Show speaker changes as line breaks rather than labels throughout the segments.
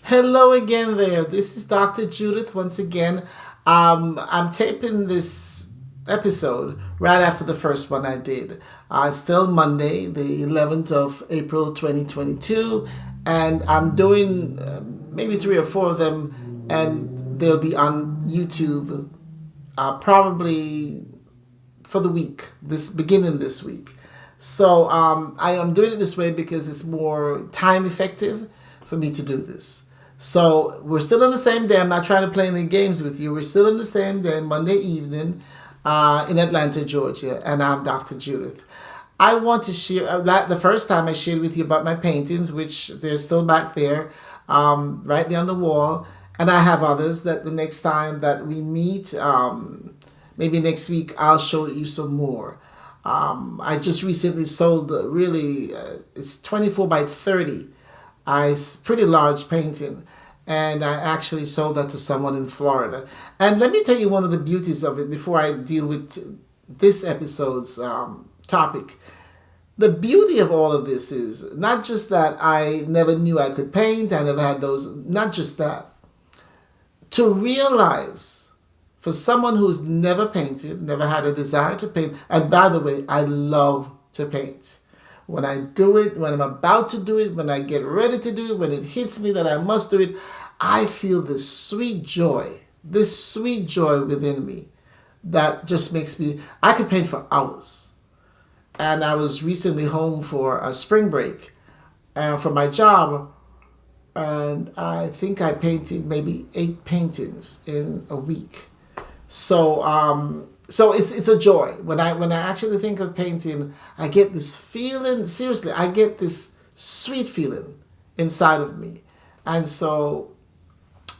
Hello again there. This is Dr. Judith once again. I'm taping this episode right after the first one I did. It's still Monday, the 11th of April 2022, and I'm doing maybe three or four of them, and they'll be on YouTube probably for the week, this beginning this week. So I am doing it this way because it's more time effective for me to do this. So we're still on the same day. I'm not trying to play any games with you. We're still on the same day, Monday evening, in Atlanta, Georgia, and I'm Dr. Judith. I want to share the first time I shared with you about my paintings, which they're still back there, right there on the wall, and I have others that the next time that we meet, maybe next week, I'll show you some more. I just recently sold it's 24 by 30. It's pretty large painting, and I actually sold that to someone in Florida. And let me tell you one of the beauties of it before I deal with this episode's topic. The beauty of all of this is not just that I never knew I could paint, I never had those, not just that. To realize for someone who's never painted, never had a desire to paint, and by the way, I love to paint. When I do it, when I'm about to do it, when I get ready to do it, when it hits me that I must do it, I feel this sweet joy within me that just makes me, I could paint for hours. And I was recently home for a spring break for my job, and I think I painted maybe 8 paintings in a week. So it's a joy. When I actually think of painting, I get this feeling, seriously, I get this sweet feeling inside of me. And so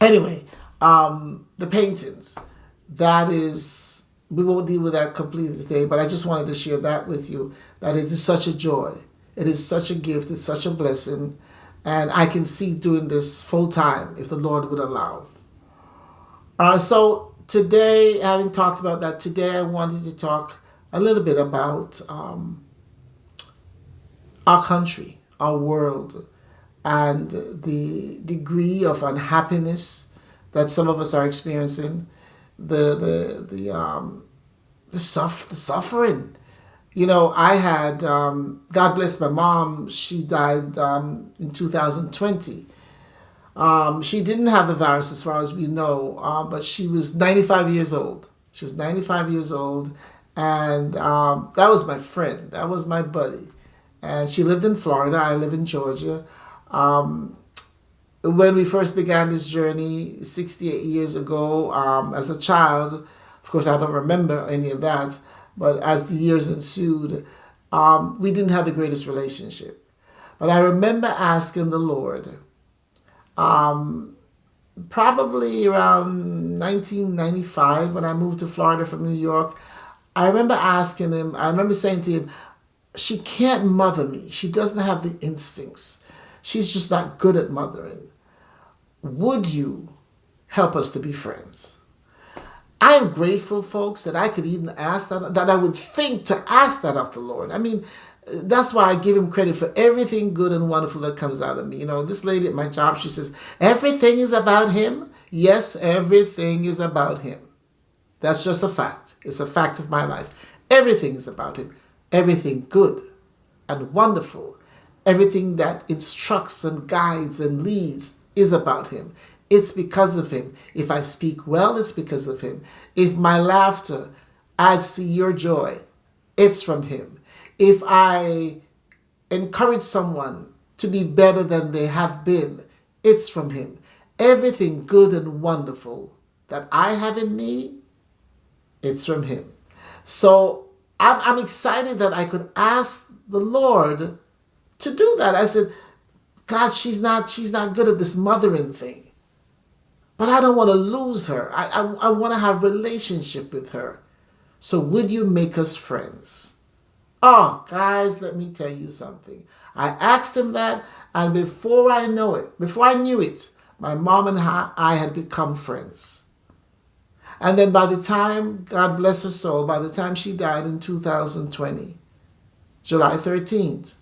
anyway, the paintings, that is, we won't deal with that completely today, but I just wanted to share that with you, that it is such a joy. It is such a gift. It's such a blessing. And I can see doing this full time if the Lord would allow. So today, having talked about that, today I wanted to talk a little bit about our country, our world, and the degree of unhappiness that some of us are experiencing, the suffering. You know, I had, God bless my mom, she died in 2020. She didn't have the virus as far as we know, but she was 95 years old. She was 95 years old, and that was my friend. That was my buddy. And she lived in Florida. I live in Georgia. When we first began this journey 68 years ago, as a child, of course, I don't remember any of that, but as the years ensued, we didn't have the greatest relationship. But I remember asking the Lord, probably around 1995 when I moved to Florida from New York, I remember asking him, I remember saying to him, she can't mother me. She doesn't have the instincts. She's just not good at mothering. Would you help us to be friends? I am grateful, folks, that I could even ask that I would think to ask that of the Lord. I mean, that's why I give him credit for everything good and wonderful that comes out of me. You know, this lady at my job, she says, everything is about him. Yes, everything is about him. That's just a fact. It's a fact of my life. Everything is about him. Everything good and wonderful. Everything that instructs and guides and leads is about him. It's because of him. If I speak well, it's because of him. If my laughter adds to your joy, it's from him. If I encourage someone to be better than they have been, it's from him. Everything good and wonderful that I have in me, it's from him. So I'm excited that I could ask the Lord to do that. I said, God, she's not good at this mothering thing. But I don't want to lose her. I want to have relationship with her. So would you make us friends? Oh, guys, let me tell you something. I asked him that, and before I knew it, my mom and I had become friends. And then by the time, God bless her soul, by the time she died in 2020, July 13th,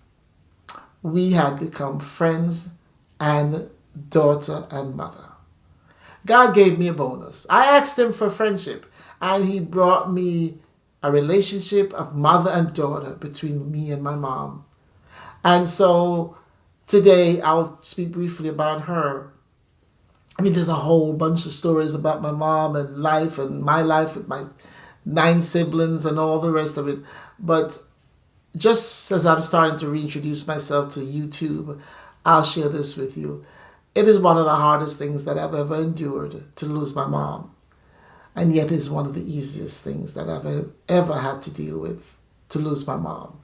we had become friends and daughter, and mother. God gave me a bonus. I asked him for friendship, and he brought me a relationship of mother and daughter between me and my mom. And so today I'll speak briefly about her. I mean, there's a whole bunch of stories about my mom and life and my life with my 9 siblings and all the rest of it. But just as I'm starting to reintroduce myself to YouTube, I'll share this with you. It is one of the hardest things that I've ever endured to lose my mom. And yet it's one of the easiest things that I've ever had to deal with, to lose my mom.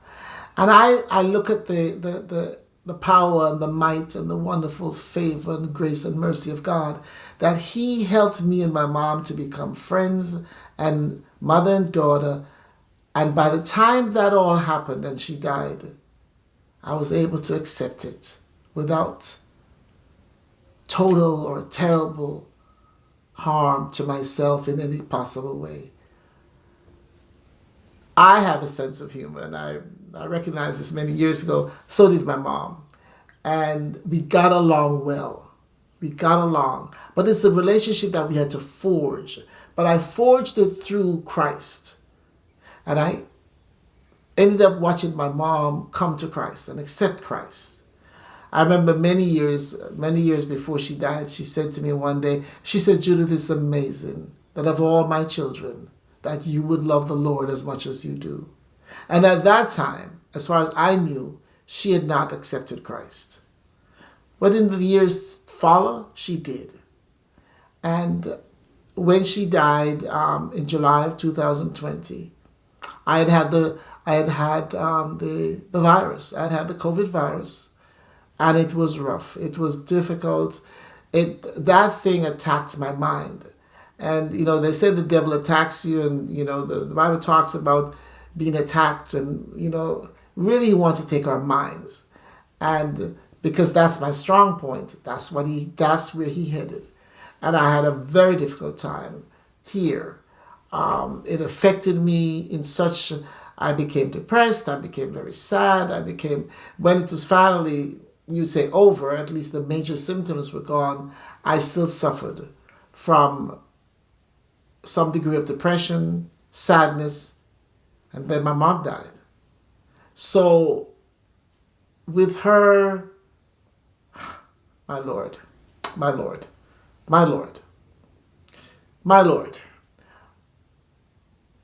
And I look at the power and the might and the wonderful favor and grace and mercy of God, that he helped me and my mom to become friends and mother and daughter. And by the time that all happened and she died, I was able to accept it without total or terrible harm to myself in any possible way. I have a sense of humor, and I recognized this many years ago. So did my mom. And we got along well. We got along. But it's a relationship that we had to forge. But I forged it through Christ. And I ended up watching my mom come to Christ and accept Christ. I remember many years before she died, she said to me one day, she said, "Judith, it's amazing that of all my children, that you would love the Lord as much as you do." And at that time, as far as I knew, she had not accepted Christ. But in the years follow, she did. And when she died in July of 2020, I had had the virus. I had had the COVID virus. And it was rough. It was difficult. That thing attacked my mind. And, they say the devil attacks you, and, the Bible talks about being attacked, and, really he wants to take our minds. And because that's my strong point, that's where he headed. And I had a very difficult time here. It affected me in such, I became depressed, I became very sad, when it was finally, you'd say over, at least the major symptoms were gone, I still suffered from some degree of depression, sadness, and then my mom died. So with her, my Lord, my Lord, my Lord, my Lord,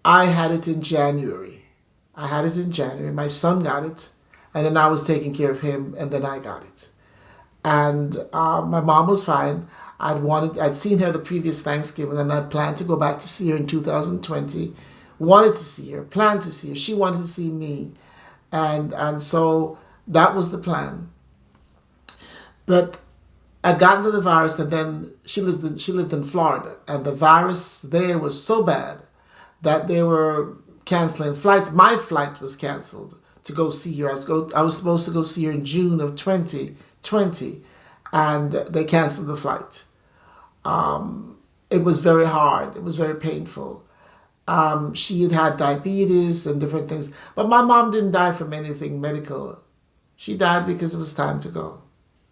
I had it in January. My son got it. And then I was taking care of him, and then I got it. And my mom was fine. I'd seen her the previous Thanksgiving, and I planned to go back to see her in 2020. Wanted to see her, planned to see her. She wanted to see me. And so that was the plan. But I'd gotten to the virus, and then she lived in Florida, and the virus there was so bad that they were canceling flights. My flight was canceled to go see her. I was supposed to go see her in June of 2020, and they canceled the flight. It was very hard. It was very painful. She had had diabetes and different things, but my mom didn't die from anything medical. She died because it was time to go.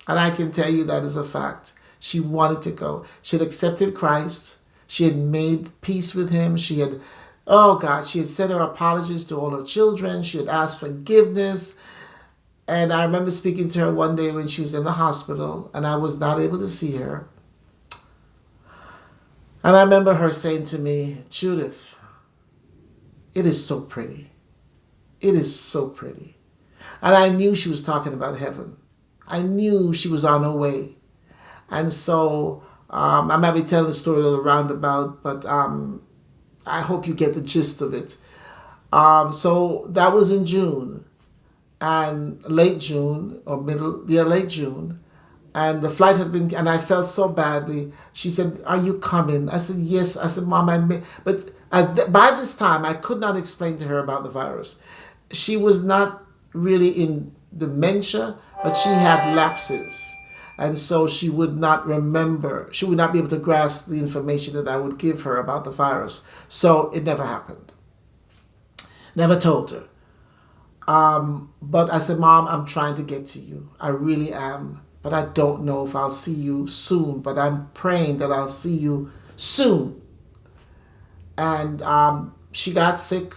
And I can tell you that is a fact. She wanted to go. She had accepted Christ. She had made peace with him. She had said her apologies to all her children. She had asked forgiveness. And I remember speaking to her one day when she was in the hospital, and I was not able to see her. And I remember her saying to me, "Judith, it is so pretty. It is so pretty." And I knew she was talking about heaven. I knew she was on her way. And so I might be telling the story a little roundabout, but I hope you get the gist of it. So that was in June, and late June, and the flight had been, and I felt so badly. She said, "Are you coming?" I said, "Yes." I said, "Mom, but by this time, I could not explain to her about the virus. She was not really in dementia, but she had lapses. And so she would not remember, she would not be able to grasp the information that I would give her about the virus. So it never happened. Never told her. But I said, "Mom, I'm trying to get to you. I really am. but I don't know if I'll see you soon. But I'm praying that I'll see you soon. And she got sick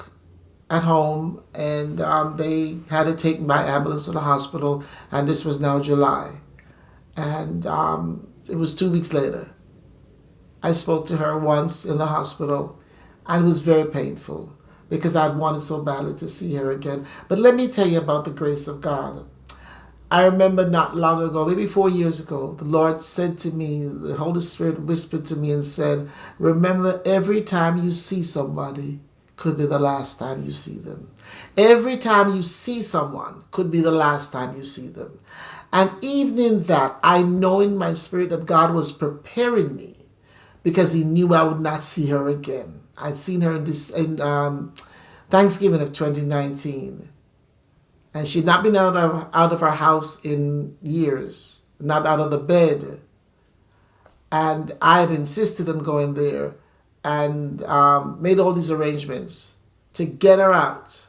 at home, and they had to take my ambulance to the hospital. And this was now July. And it was 2 weeks later. I spoke to her once in the hospital, and it was very painful because I'd wanted so badly to see her again. But let me tell you about the grace of God. I remember not long ago, maybe 4 years ago, the Lord said to me, the Holy Spirit whispered to me and said, remember, every time you see somebody could be the last time you see them. Every time you see someone could be the last time you see them. And even in that, I know in my spirit that God was preparing me because he knew I would not see her again. I'd seen her in Thanksgiving of 2019. And she'd not been out of her house in years, not out of the bed. And I had insisted on going there and made all these arrangements to get her out.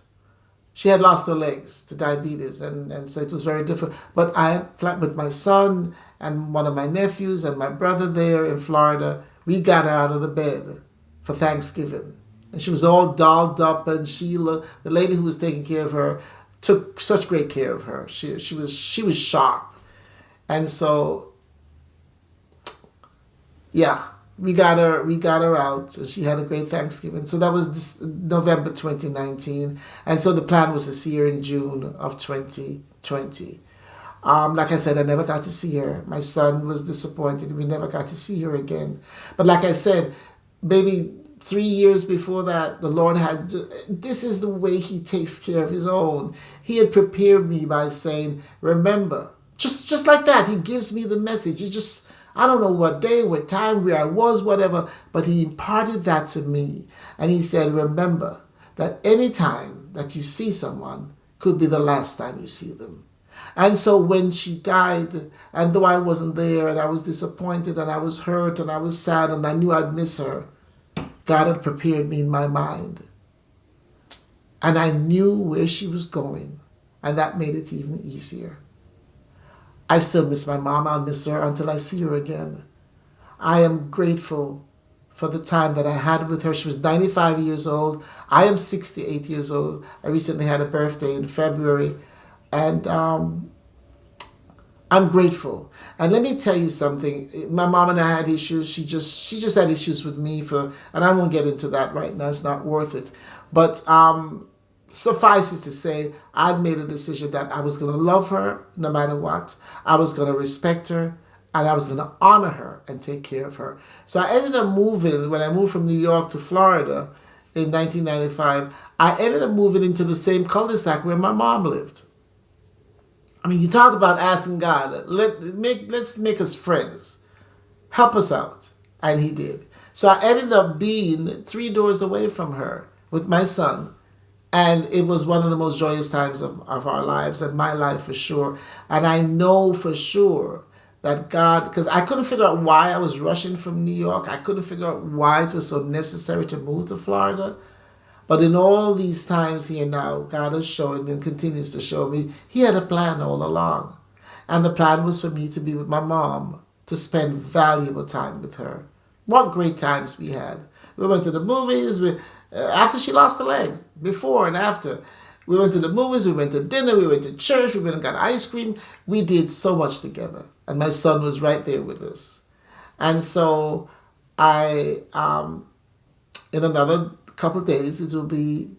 She had lost her legs to diabetes, and so it was very difficult. But I had planned with my son and one of my nephews and my brother there in Florida. We got her out of the bed for Thanksgiving. And she was all dolled up, and Sheila, the lady who was taking care of her, took such great care of her. She was sharp. And so, yeah, we got her out, and she had a great Thanksgiving. So that was this November 2019. And so the plan was to see her in June of 2020. Like I said, I never got to see her. My son was disappointed. We never got to see her again. But like I said, maybe 3 years before that, the Lord had, this is the way he takes care of his own. He had prepared me by saying, remember, just like that, he gives me the message. I don't know what day, what time, where I was, whatever, but he imparted that to me. And he said, remember that any time that you see someone could be the last time you see them. And so when she died, and though I wasn't there, and I was disappointed, and I was hurt, and I was sad, and I knew I'd miss her, God had prepared me in my mind. And I knew where she was going, and that made it even easier. I still miss my mom. I'll miss her until I see her again. I am grateful for the time that I had with her. She was 95 years old. I am 68 years old. I recently had a birthday in February, and I'm grateful. And let me tell you something. My mom and I had issues. She just had issues with me and I won't get into that right now. It's not worth it. But suffice it to say, I'd made a decision that I was going to love her no matter what. I was going to respect her, and I was going to honor her and take care of her. So I ended up moving, when I moved from New York to Florida in 1995, I ended up moving into the same cul-de-sac where my mom lived. I mean, you talk about asking God, let's make us friends. Help us out. And he did. So I ended up being 3 doors away from her with my son. And it was one of the most joyous times of our lives, and my life for sure. And I know for sure that God, because I couldn't figure out why I was rushing from New York. I couldn't figure out why it was so necessary to move to Florida. But in all these times here now, God has shown and continues to show me he had a plan all along. And the plan was for me to be with my mom, to spend valuable time with her. What great times we had. We went to the movies, after she lost her legs, before and after. We went to the movies, we went to dinner, we went to church, we went and got ice cream. We did so much together. And my son was right there with us. And so in another couple of days, it will be,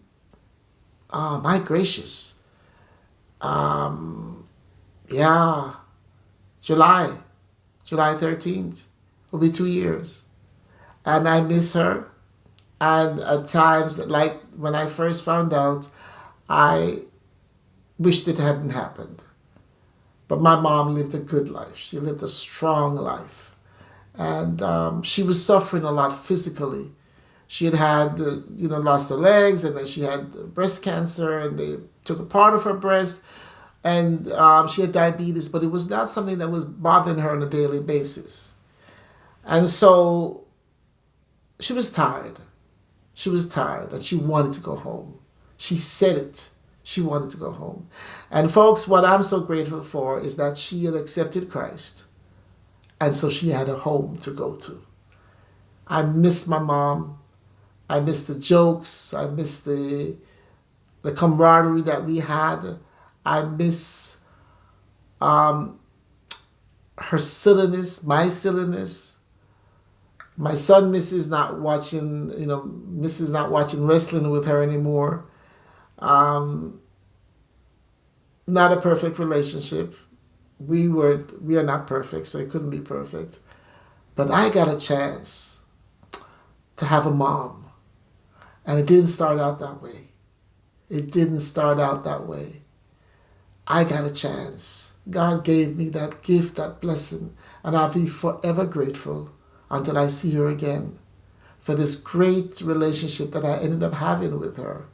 oh my gracious, July 13th will be 2 years. And I miss her. And at times, like when I first found out, I wished it hadn't happened. But my mom lived a good life. She lived a strong life. And she was suffering a lot physically. She had lost her legs, and then she had breast cancer, and they took a part of her breast, and she had diabetes, but it was not something that was bothering her on a daily basis. And so she was tired. She was tired, and she wanted to go home. She said it. She wanted to go home. And folks, what I'm so grateful for is that she had accepted Christ. And so she had a home to go to. I miss my mom. I miss the jokes. I miss the camaraderie that we had. I miss her silliness, my silliness. My son misses not watching, misses not watching wrestling with her anymore. Not a perfect relationship. We are not perfect, so it couldn't be perfect. But I got a chance to have a mom. And it didn't start out that way. It didn't start out that way. I got a chance. God gave me that gift, that blessing, and I'll be forever grateful until I see her again for this great relationship that I ended up having with her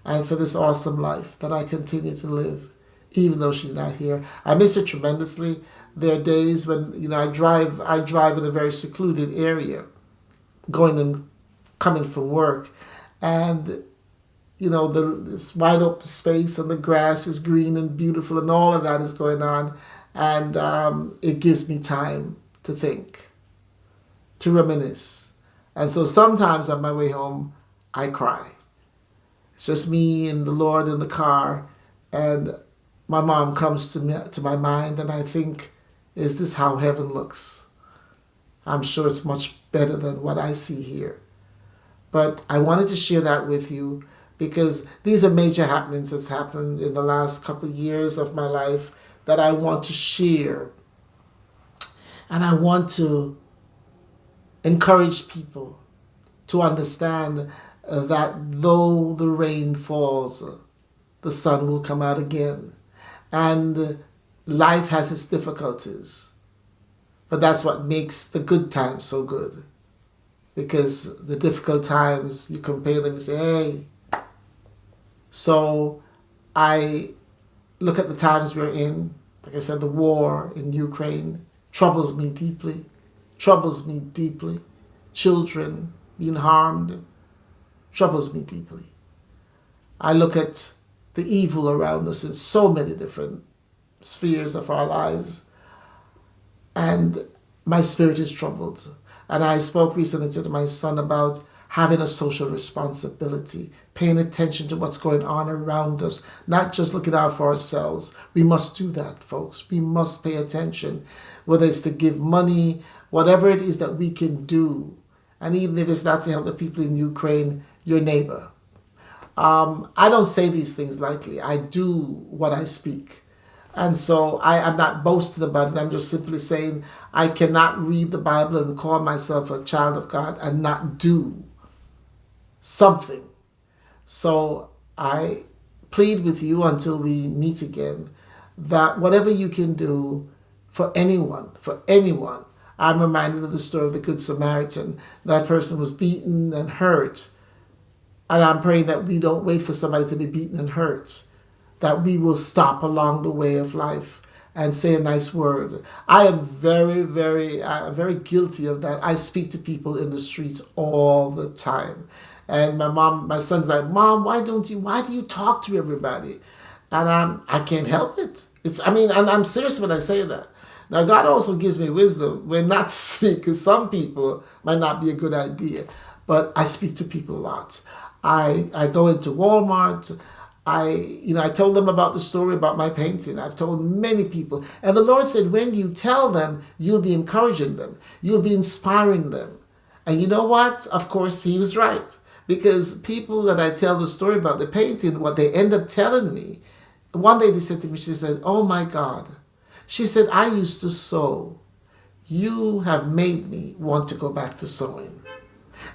and for this awesome life that I continue to live, even though she's not here. I miss her tremendously. There are days when, I drive in a very secluded area, going and coming from work, and this wide open space and the grass is green and beautiful and all of that is going on. And it gives me time to think, to reminisce. And so sometimes on my way home, I cry. It's just me and the Lord in the car. And my mom comes to my mind and I think, is this how heaven looks? I'm sure it's much better than what I see here. But I wanted to share that with you because these are major happenings that's happened in the last couple of years of my life that I want to share. And I want to encourage people to understand that though the rain falls, the sun will come out again. And life has its difficulties. But that's what makes the good times so good. Because the difficult times, you compare them and say, hey. So I look at the times we're in. Like I said, the war in Ukraine troubles me deeply. Children being harmed troubles me deeply. I look at the evil around us in so many different spheres of our lives, and my spirit is troubled. And I spoke recently to my son about having a social responsibility, paying attention to what's going on around us, not just looking out for ourselves. We must do that, folks. We must pay attention, whether it's to give money, whatever it is that we can do. And even if it's not to help the people in Ukraine, your neighbor. I don't say these things lightly. I do what I speak. And so I'm not boasting about it. I'm just simply saying I cannot read the Bible and call myself a child of God and not do something. So I plead with you until we meet again that whatever you can do for anyone, I'm reminded of the story of the Good Samaritan. That person was beaten and hurt. And I'm praying that we don't wait for somebody to be beaten and hurt, that we will stop along the way of life and say a nice word. I am very, very guilty of that. I speak to people in the streets all the time. And my son's like, Mom, why do you talk to everybody? And I can't help it. And I'm serious when I say that. Now, God also gives me wisdom when not to speak, because some people might not be a good idea. But I speak to people a lot. I go into Walmart. I told them about the story about my painting. I've told many people. And the Lord said, when you tell them, you'll be encouraging them. You'll be inspiring them. And you know what? Of course, he was right. Because people that I tell the story about the painting, what they end up telling me, one lady said to me, she said, oh my God. She said, I used to sew. You have made me want to go back to sewing.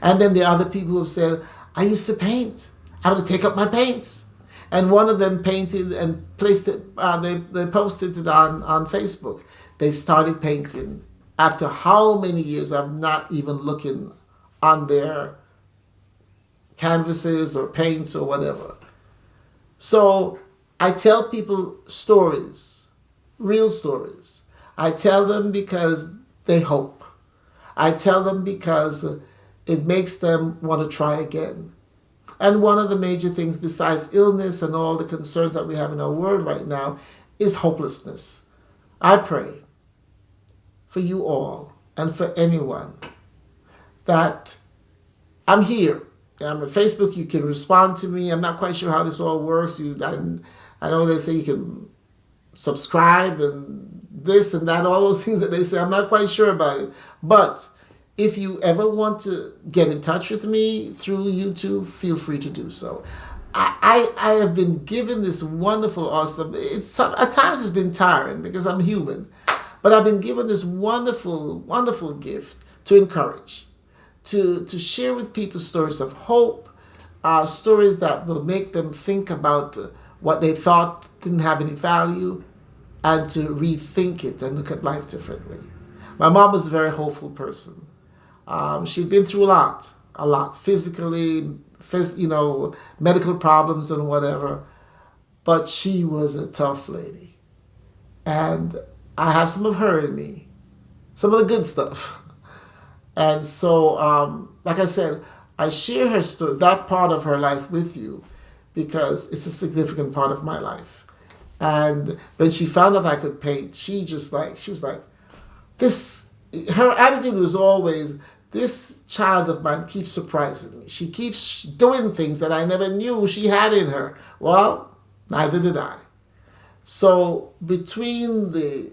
And then there are other people who have said, I used to paint. I would take up my paints. And one of them painted and placed it, they posted it on Facebook. They started painting after how many years of not even looking on their canvases or paints or whatever. So I tell people stories, real stories. I tell them because they hope. I tell them because it makes them want to try again. And one of the major things, besides illness and all the concerns that we have in our world right now, is hopelessness. I pray for you all and for anyone that I'm here. I'm on Facebook. You can respond to me. I'm not quite sure how this all works. I know they say you can subscribe and this and that, all those things that they say. I'm not quite sure about it. But if you ever want to get in touch with me through YouTube, feel free to do so. I have been given this wonderful, awesome, at times it's been tiring because I'm human, but I've been given this wonderful, wonderful gift to encourage, to share with people stories of hope, stories that will make them think about what they thought didn't have any value, and to rethink it and look at life differently. My mom was a very hopeful person. She'd been through a lot, physically, medical problems and whatever, but she was a tough lady. And I have some of her in me, some of the good stuff. And so, like I said, I share her story, that part of her life with you, because it's a significant part of my life. And when she found out I could paint, she was like, her attitude was always, this child of mine keeps surprising me. She keeps doing things that I never knew she had in her. Well, neither did I. So between the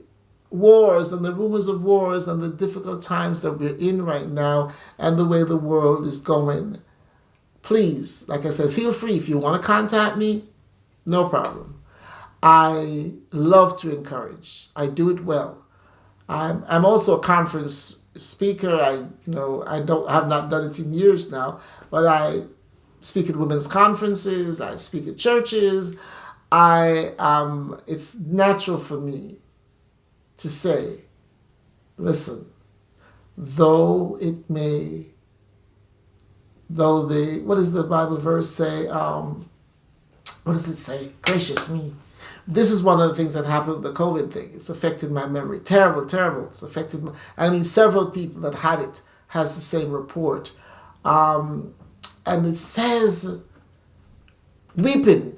wars and the rumors of wars and the difficult times that we're in right now and the way the world is going, please, like I said, feel free. If you want to contact me, no problem. I love to encourage. I do it well. I'm also a conference speaker. I have not done it in years now, but I speak at women's conferences. I speak at churches. It's natural for me to say, listen, what does the Bible verse say? What does it say? Gracious me. This is one of the things that happened with the COVID thing. It's affected my memory. Terrible, terrible. It's affected several people that had it has the same report. And it says, weeping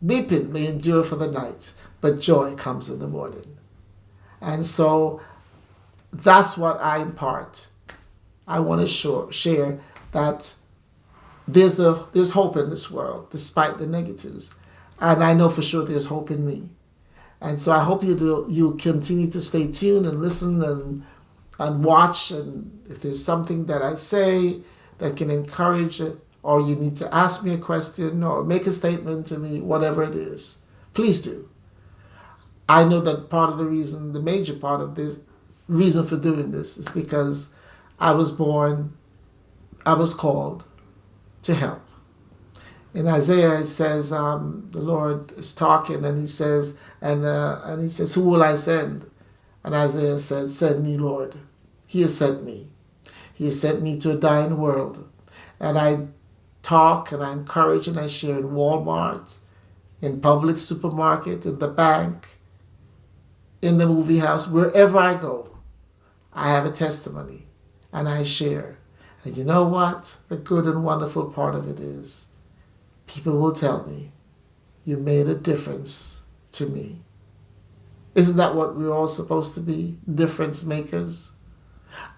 may endure for the night, but joy comes in the morning. And so that's what I impart. I want to share that there's hope in this world, despite the negatives. And I know for sure there's hope in me. And so I hope you continue to stay tuned and listen and watch. And if there's something that I say that can encourage it, or you need to ask me a question or make a statement to me, whatever it is, please do. I know that the major part of this reason for doing this is because I was called to help. In Isaiah, it says, the Lord is talking, and he says, who will I send? And Isaiah said, send me, Lord. He has sent me. He has sent me to a dying world. And I talk and I encourage and I share in Walmart, in public supermarket, in the bank, in the movie house, wherever I go. I have a testimony and I share. And you know what? The good and wonderful part of it is, people will tell me, you made a difference to me. Isn't that what we're all supposed to be? Difference makers?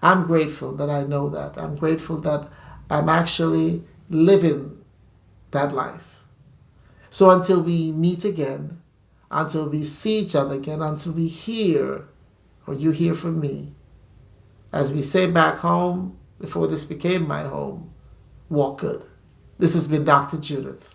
I'm grateful that I know that. I'm grateful that I'm actually living that life. So until we meet again, until we see each other again, until we hear, or you hear from me, as we say back home, before this became my home, walk good. This has been Dr. Judith.